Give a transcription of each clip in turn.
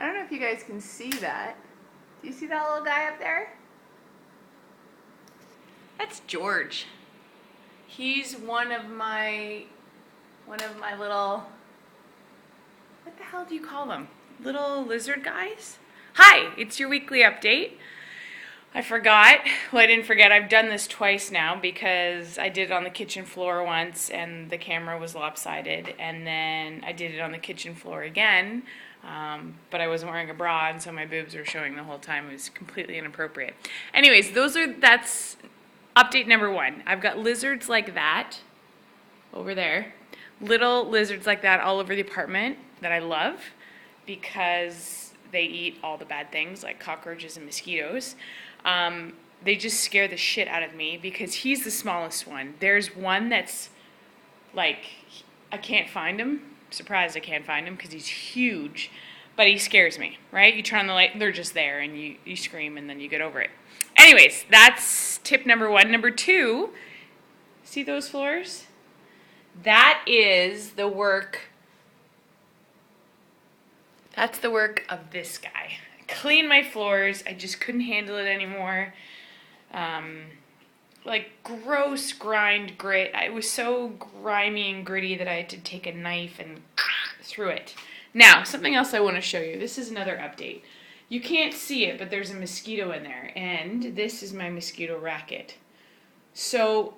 I don't know if you guys can see that. Do you see that little guy up there? That's George. He's one of my little, what the hell do you call them? Little lizard guys? Hi, it's your weekly update. I forgot. Well, I didn't forget. I've done this twice now because I did it on the kitchen floor once and the camera was lopsided, and then I did it on the kitchen floor again, but I wasn't wearing a bra, and so my boobs were showing the whole time. It was completely inappropriate. Anyways, that's update number 1. I've got lizards like that over there. Little lizards like that all over the apartment that I love because they eat all the bad things like cockroaches and mosquitoes. They just scare the shit out of me because he's the smallest one. There's one that's like, I can't find him. I'm surprised I can't find him because he's huge, but he scares me, right? You turn on the light, they're just there, and you scream and then you get over it. Anyways, that's tip number 1. Number 2, see those floors? That is the work, that's the work of this guy. Clean my floors. I just couldn't handle it anymore. Like gross grind grit. It was so grimy and gritty that I had to take a knife and through it. Now, something else I want to show you. This is another update. You can't see it, but there's a mosquito in there, and this is my mosquito racket. So,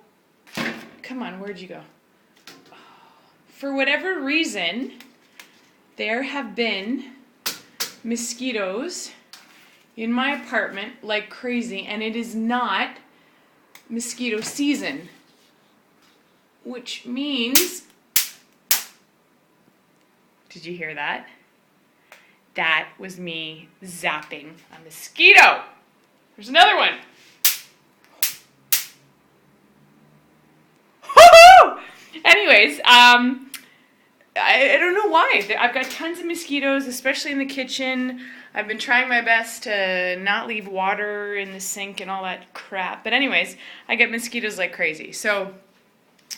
come on, where'd you go? For whatever reason, there have been mosquitoes in my apartment like crazy, and it is not mosquito season, which means, did you hear that? That was me zapping a mosquito. There's another one. Woo-hoo! Anyways, I don't know why. I've got tons of mosquitoes, especially in the kitchen. I've been trying my best to not leave water in the sink and all that crap. But anyways, I get mosquitoes like crazy. So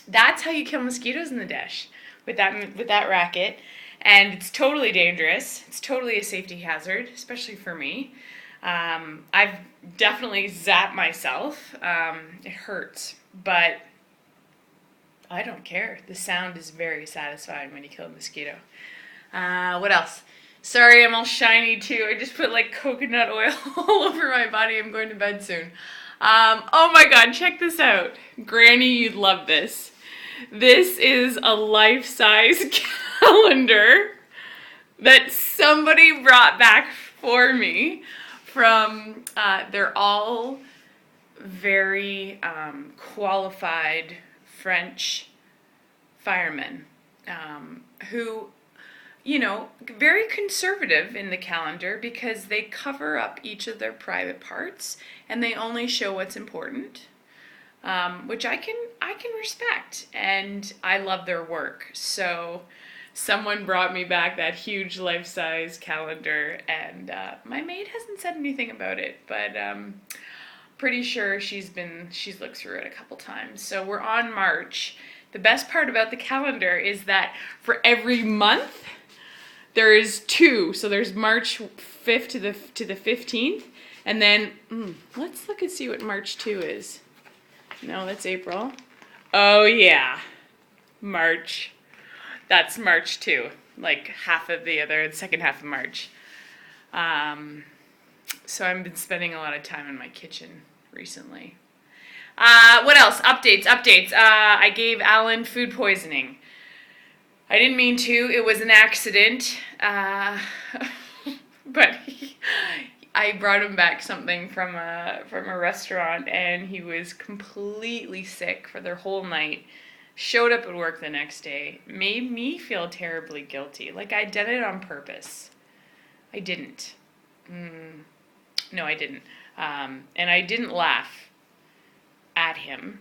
that's how you kill mosquitoes in the dish, with that racket. And it's totally dangerous. It's totally a safety hazard, especially for me. I've definitely zapped myself. It hurts, but I don't care. The sound is very satisfying when you kill a mosquito. What else? Sorry, I'm all shiny too. I just put like coconut oil all over my body. I'm going to bed soon. Oh my god, check this out. Granny, you'd love this. This is a life-size calendar that somebody brought back for me from, they're all very qualified French firemen who, you know, very conservative in the calendar because they cover up each of their private parts and they only show what's important, which I can respect, and I love their work. So someone brought me back that huge life-size calendar, and my maid hasn't said anything about it, but pretty sure she's looked through it a couple times. So we're on March. The best part about the calendar is that for every month there is 2. So there's March 5th to the 15th, and then let's look and see what March 2 is. No, that's April. Oh yeah, March. That's March 2, like half of the second half of March. So I've been spending a lot of time in my kitchen recently. What else? Updates. I gave Alan food poisoning. I didn't mean to. It was an accident. But I brought him back something from a restaurant, and he was completely sick for their whole night. Showed up at work the next day. Made me feel terribly guilty. Like I did it on purpose. I didn't. No, I didn't. And I didn't laugh at him.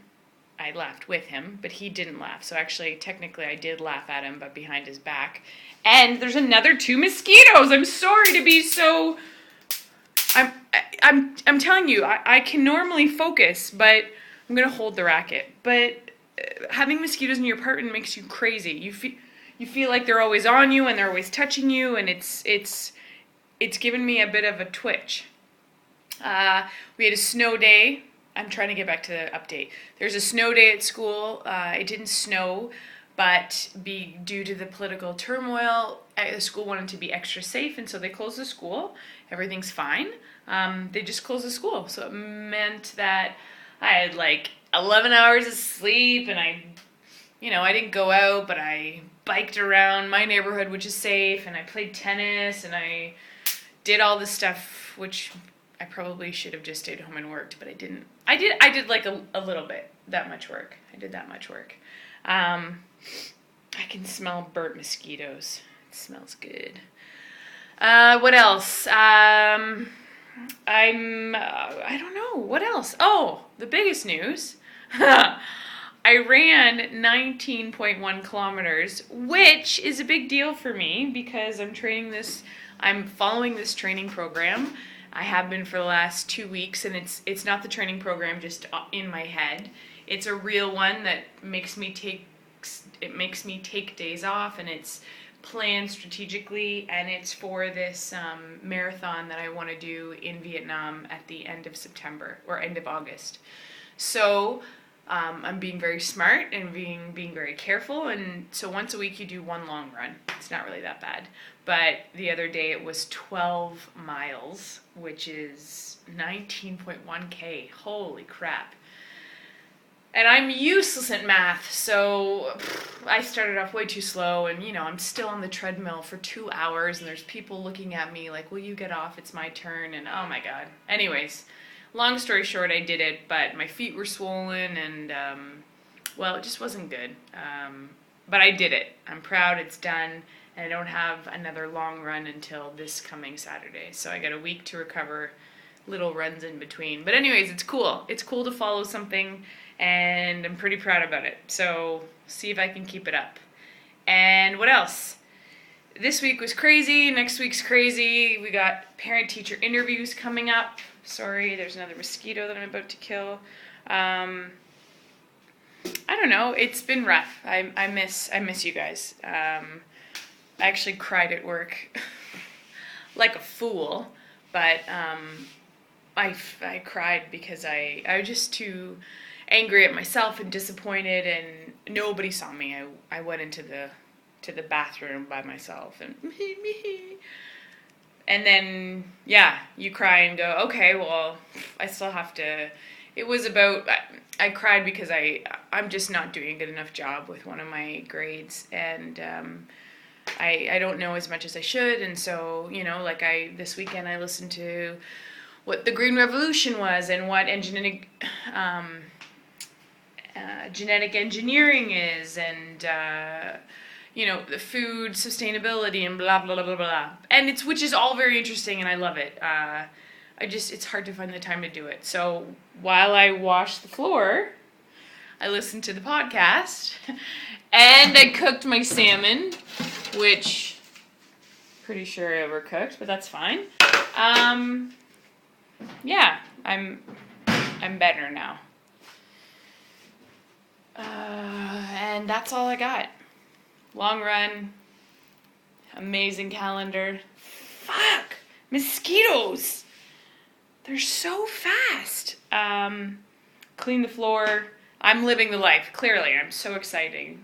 I laughed with him, but he didn't laugh. So actually, technically, I did laugh at him, but behind his back. And there's another 2 mosquitoes. I'm sorry to be so. I'm telling you, I can normally focus, but I'm gonna hold the racket. But having mosquitoes in your apartment makes you crazy. You feel like they're always on you and they're always touching you, and it's it's given me a bit of a twitch. We had a snow day. I'm trying to get back to the update. There's a snow day at school. It didn't snow, but due to the political turmoil, the school wanted to be extra safe, and so they closed the school. Everything's fine. They just closed the school, so it meant that I had like 11 hours of sleep, and I didn't go out, but I biked around my neighborhood, which is safe, and I played tennis, and I did all this stuff, which I probably should have just stayed home and worked, but I didn't. I did like a little bit, that much work. I did that much work. I can smell burnt mosquitoes. It smells good. What else? I don't know. What else? Oh, the biggest news. I ran 19.1 kilometers, which is a big deal for me because I'm following this training program. I have been for the last 2 weeks, and it's not the training program just in my head. It's a real one that makes me take days off, and it's planned strategically, and it's for this marathon that I want to do in Vietnam at the end of September or end of August. So I'm being very smart and being very careful, and so once a week you do one long run. It's not really that bad. But the other day it was 12 miles, which is 19.1K. Holy crap. And I'm useless at math, so I started off way too slow, and I'm still on the treadmill for 2 hours, and there's people looking at me like, will you get off? It's my turn, and oh my god. Anyways, long story short, I did it, but my feet were swollen, and it just wasn't good. But I did it. I'm proud it's done, and I don't have another long run until this coming Saturday. So I got a week to recover, little runs in between. But anyways, it's cool. It's cool to follow something, and I'm pretty proud about it. So see if I can keep it up. And what else? This week was crazy. Next week's crazy. We got parent-teacher interviews coming up. Sorry, there's another mosquito that I'm about to kill. I don't know. It's been rough. I miss you guys. I actually cried at work like a fool, but I cried because I was just too angry at myself and disappointed, and nobody saw me. I went into the bathroom by myself and and then you cry and go, okay, well, I still have to. It was about, I cried because I'm just not doing a good enough job with one of my grades, and I don't know as much as I should, and so, this weekend I listened to what the Green Revolution was and what genetic engineering is, and the food sustainability and blah blah blah blah blah, and which is all very interesting, and I love it. It's hard to find the time to do it. So while I wash the floor, I listened to the podcast, and I cooked my salmon, which pretty sure I overcooked, but that's fine. I'm better now. And that's all I got. Long run, amazing calendar. Fuck, mosquitoes. They're so fast. Clean the floor. I'm living the life. Clearly, I'm so exciting.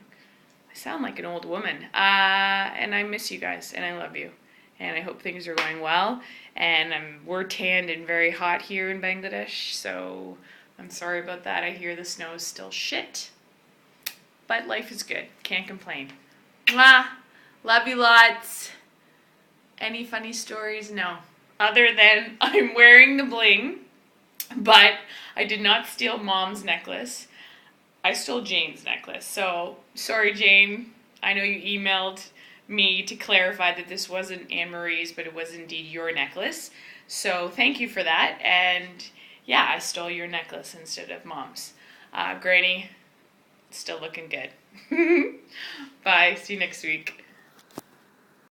I sound like an old woman. And I miss you guys, and I love you. And I hope things are going well. And we're tanned and very hot here in Bangladesh, so I'm sorry about that. I hear the snow is still shit. But life is good. Can't complain. Mwah! Love you lots. Any funny stories? No. Other than I'm wearing the bling, but I did not steal Mom's necklace. I stole Jane's necklace. So, sorry, Jane. I know you emailed me to clarify that this wasn't Anne-Marie's, but it was indeed your necklace. So, thank you for that. And, I stole your necklace instead of Mom's. Granny, still looking good. Bye. See you next week.